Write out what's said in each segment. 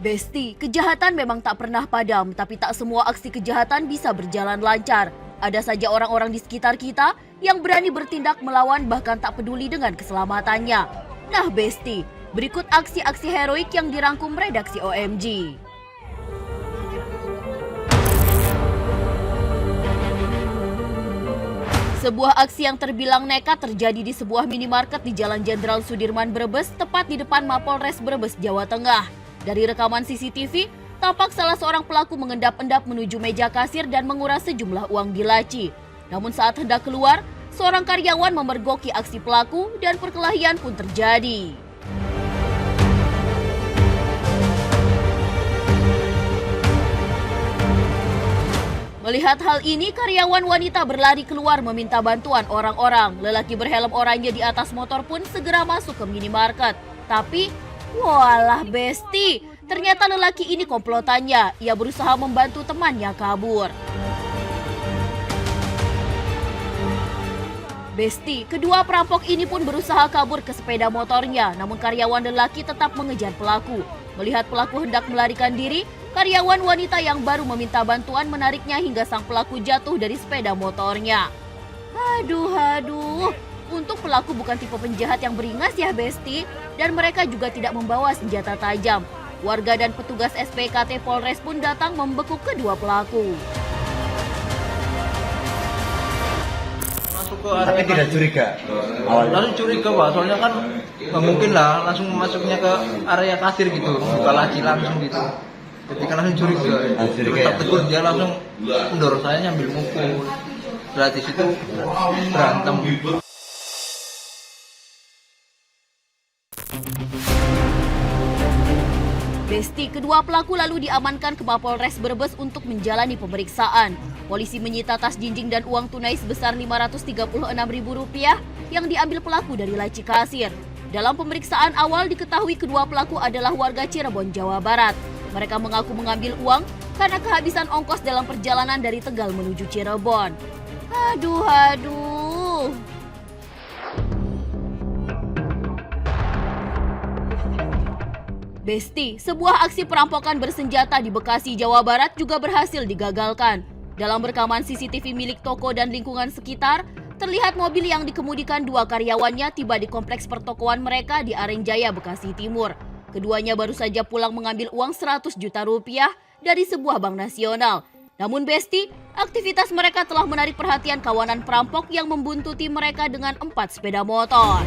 Besti, kejahatan memang tak pernah padam, tapi tak semua aksi kejahatan bisa berjalan lancar. Ada saja orang-orang di sekitar kita yang berani bertindak melawan bahkan tak peduli dengan keselamatannya. Nah Besti, berikut aksi-aksi heroik yang dirangkum redaksi OMG. Sebuah aksi yang terbilang nekat terjadi di sebuah minimarket di Jalan Jenderal Sudirman, Brebes, tepat di depan Mapolres Brebes, Jawa Tengah. Dari rekaman CCTV, tampak salah seorang pelaku mengendap-endap menuju meja kasir dan menguras sejumlah uang di laci. Namun saat hendak keluar, seorang karyawan memergoki aksi pelaku dan perkelahian pun terjadi. Melihat hal ini, karyawan wanita berlari keluar meminta bantuan orang-orang. Lelaki berhelm oranye di atas motor pun segera masuk ke minimarket. Tapi, walah Besti, ternyata lelaki ini komplotannya. Ia berusaha membantu temannya kabur. Besti, kedua perampok ini pun berusaha kabur ke sepeda motornya. Namun karyawan lelaki tetap mengejar pelaku. Melihat pelaku hendak melarikan diri, karyawan wanita yang baru meminta bantuan menariknya hingga sang pelaku jatuh dari sepeda motornya. Aduh, untung pelaku bukan tipe penjahat yang beringas ya Besti, dan mereka juga tidak membawa senjata tajam. Warga dan petugas SPKT Polres pun datang membekuk kedua pelaku. Tapi tidak curiga? Langsung curiga Pak, soalnya kan nggak mungkin lah langsung masuknya ke area kasir gitu, buka laci langsung gitu. Ketika langsung curiga, terus tak tegur dia langsung mendorong saya nyambil mukul. Berarti situ berantem. Besti, kedua pelaku lalu diamankan ke Mapolres Brebes untuk menjalani pemeriksaan. Polisi menyita tas jinjing dan uang tunai sebesar Rp536.000 yang diambil pelaku dari laci kasir. Dalam pemeriksaan awal diketahui kedua pelaku adalah warga Cirebon, Jawa Barat. Mereka mengaku mengambil uang karena kehabisan ongkos dalam perjalanan dari Tegal menuju Cirebon. Aduh. Besti, sebuah aksi perampokan bersenjata di Bekasi, Jawa Barat juga berhasil digagalkan. Dalam rekaman CCTV milik toko dan lingkungan sekitar, terlihat mobil yang dikemudikan dua karyawannya tiba di kompleks pertokoan mereka di Arenjaya, Bekasi Timur. Keduanya baru saja pulang mengambil uang 100 juta rupiah dari sebuah bank nasional. Namun Besti, aktivitas mereka telah menarik perhatian kawanan perampok yang membuntuti mereka dengan 4 sepeda motor.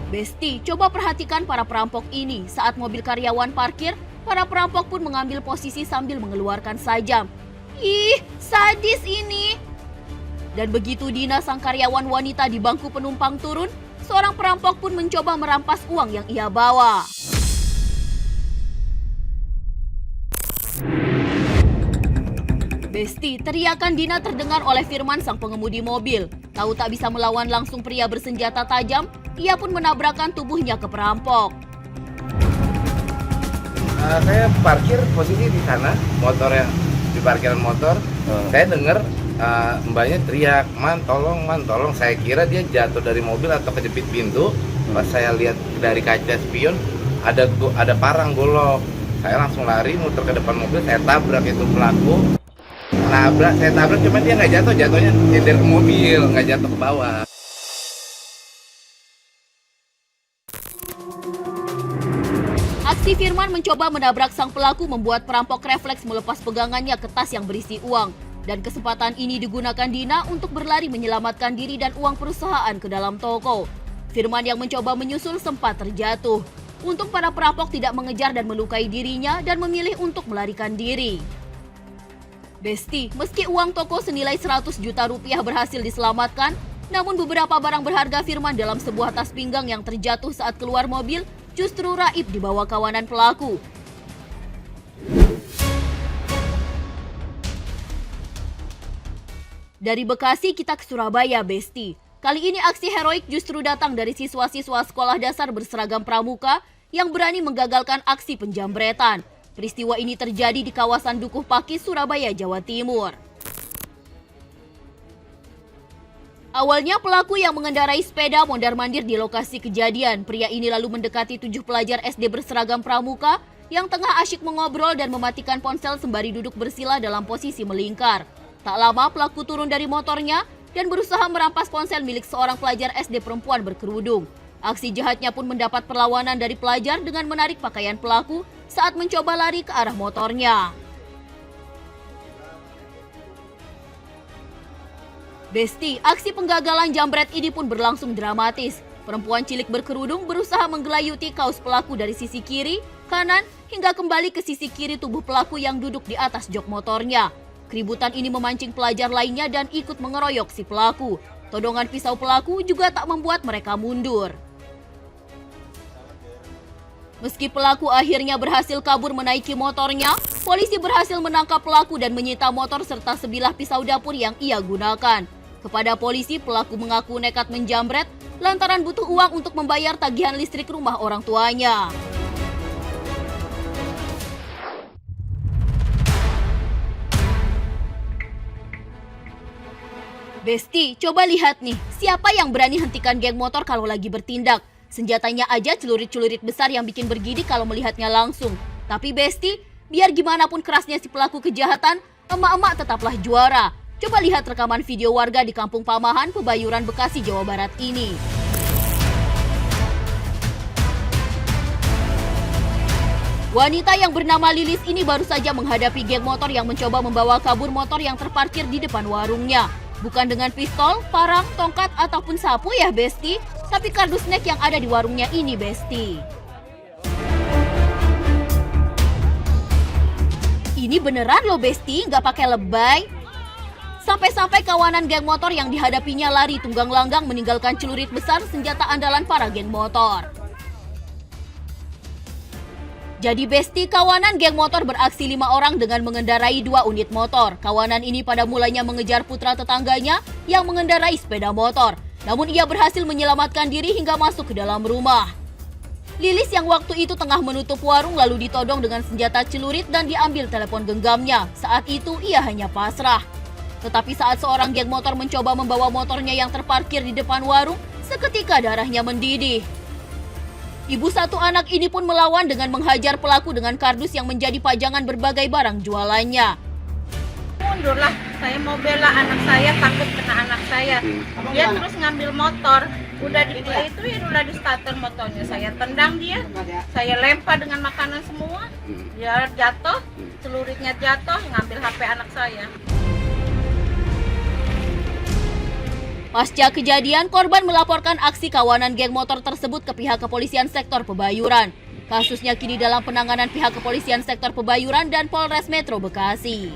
Besti, coba perhatikan para perampok ini. Saat mobil karyawan parkir, para perampok pun mengambil posisi sambil mengeluarkan sajam. Ih, sadis ini. Dan begitu Dina, sang karyawan wanita di bangku penumpang turun, seorang perampok pun mencoba merampas uang yang ia bawa. Besti, teriakan Dina terdengar oleh Firman, sang pengemudi mobil. Tahu tak bisa melawan langsung pria bersenjata tajam, ia pun menabrakkan tubuhnya ke perampok. Saya parkir posisi di sana, motornya di parkiran motor. Saya dengar mbaknya teriak, man tolong. Saya kira dia jatuh dari mobil atau kejepit pintu. Pas saya lihat dari kaca spion ada parang golok. Saya langsung lari muter ke depan mobil, saya tabrak itu pelaku. Saya tabrak, cuman dia nggak jatuh, jatuhnya nyender ke mobil, nggak jatuh ke bawah. Aksi Firman mencoba menabrak sang pelaku membuat perampok refleks melepas pegangannya ke tas yang berisi uang. Dan kesempatan ini digunakan Dina untuk berlari menyelamatkan diri dan uang perusahaan ke dalam toko. Firman yang mencoba menyusul sempat terjatuh. Untung para perampok tidak mengejar dan melukai dirinya dan memilih untuk melarikan diri. Besti, meski uang toko senilai 100 juta rupiah berhasil diselamatkan, namun beberapa barang berharga Firman dalam sebuah tas pinggang yang terjatuh saat keluar mobil justru raib di bawah kawanan pelaku. Dari Bekasi kita ke Surabaya, Besti. Kali ini aksi heroik justru datang dari siswa-siswa sekolah dasar berseragam pramuka yang berani menggagalkan aksi penjambretan. Peristiwa ini terjadi di kawasan Dukuh Pakis, Surabaya, Jawa Timur. Awalnya pelaku yang mengendarai sepeda mondar-mandir di lokasi kejadian. Pria ini lalu mendekati 7 pelajar SD berseragam pramuka yang tengah asyik mengobrol dan mematikan ponsel sembari duduk bersila dalam posisi melingkar. Tak lama pelaku turun dari motornya dan berusaha merampas ponsel milik seorang pelajar SD perempuan berkerudung. Aksi jahatnya pun mendapat perlawanan dari pelajar dengan menarik pakaian pelaku saat mencoba lari ke arah motornya. Besti, aksi penggagalan jambret ini pun berlangsung dramatis. Perempuan cilik berkerudung berusaha menggelayuti kaos pelaku dari sisi kiri, kanan, hingga kembali ke sisi kiri tubuh pelaku yang duduk di atas jok motornya. Keributan ini memancing pelajar lainnya dan ikut mengeroyok si pelaku. Todongan pisau pelaku juga tak membuat mereka mundur. Meski pelaku akhirnya berhasil kabur menaiki motornya, polisi berhasil menangkap pelaku dan menyita motor serta sebilah pisau dapur yang ia gunakan. Kepada polisi, pelaku mengaku nekat menjambret lantaran butuh uang untuk membayar tagihan listrik rumah orang tuanya. Besti, coba lihat nih, siapa yang berani hentikan geng motor kalau lagi bertindak? Senjatanya aja celurit-celurit besar yang bikin bergidik kalau melihatnya langsung. Tapi Besti, biar gimana pun kerasnya si pelaku kejahatan, emak-emak tetaplah juara. Coba lihat rekaman video warga di Kampung Pamahan, Pebayuran, Bekasi, Jawa Barat ini. Wanita yang bernama Lilis ini baru saja menghadapi geng motor yang mencoba membawa kabur motor yang terparkir di depan warungnya. Bukan dengan pistol, parang, tongkat, ataupun sapu ya Besti, tapi kardus snack yang ada di warungnya ini Besti. Ini beneran loh Besti, nggak pakai lebay. Sampai-sampai kawanan geng motor yang dihadapinya lari tunggang langgang meninggalkan celurit besar senjata andalan para geng motor. Jadi Besti, kawanan geng motor beraksi 5 orang dengan mengendarai 2 unit motor. Kawanan ini pada mulanya mengejar putra tetangganya yang mengendarai sepeda motor. Namun ia berhasil menyelamatkan diri hingga masuk ke dalam rumah. Lilis yang waktu itu tengah menutup warung lalu ditodong dengan senjata celurit dan diambil telepon genggamnya. Saat itu ia hanya pasrah. Tetapi saat seorang geng motor mencoba membawa motornya yang terparkir di depan warung, seketika darahnya mendidih. Ibu satu anak ini pun melawan dengan menghajar pelaku dengan kardus yang menjadi pajangan berbagai barang jualannya. Mundurlah, saya mau bela anak saya, takut kena anak saya. Dia terus ngambil motor, udah di starter motornya. Saya tendang dia, saya lempar dengan makanan semua. Dia jatuh, celuritnya jatuh, ngambil HP anak saya. Pasca kejadian, korban melaporkan aksi kawanan geng motor tersebut ke pihak kepolisian sektor Pebayuran. Kasusnya kini dalam penanganan pihak kepolisian sektor Pebayuran dan Polres Metro Bekasi.